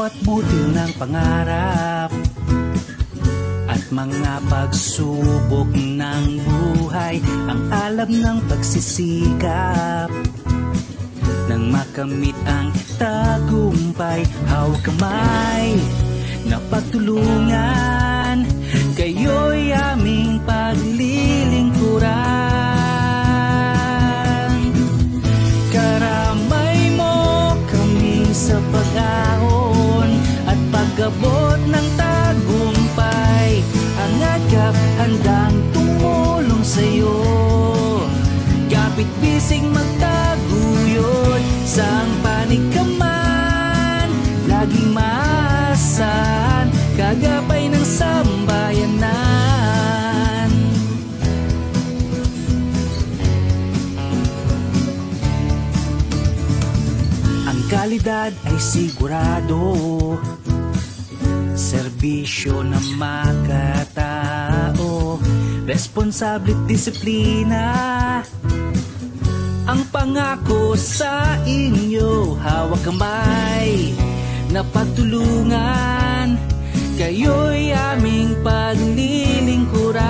bawat butil ng pangarap at mga pagsubok ng buhay, ang alam ng pagsisikap nang makamit ang tagumpay. Hawak kamay na pagtulungan, kayo'y aming paglilingkuran. Karamay mo kami sa pag-ahon at pag-abot ng tagumpay. Ang agap handang tumulong sa'yo, kapit-bisig magtaguyod sang panig ka man, laging maasahan, kagapay ng sambayanan. Ang kalidad ay sigurado, serbisyo na makatao, responsable at disiplina ang pangako sa inyo. Hawak kamay na pagtulungan, kayo'y aming paglilingkuran.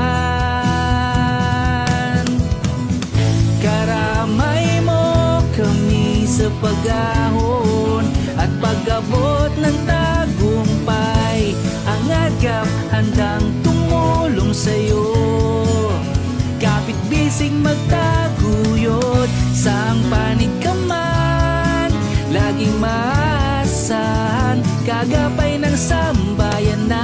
Karamay mo kami sa pag-ahon at pag-abot ng tagumpay. Ang agap handang tumulong sa'yo, kapit-bisig magtaguyod sang panig ka man, laging maasahan, kagapay ng sambayanan.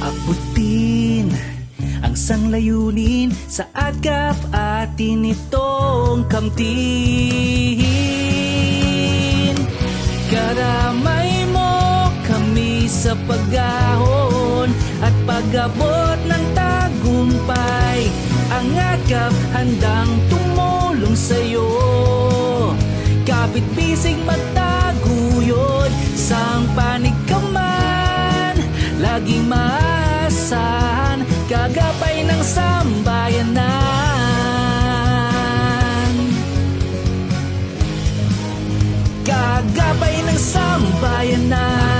Abutin ang sanglayunin sa agap atin itong kamtin. Karamay mo kami sa pag-ahon at pag-abot ng tagumpay. Ang agap handang tumulong sa'yo, kapit-bisig magtaguyod sang panig ka man, laging maasahan, kagapay ng sambayanan. Kagapay ng sambayanan.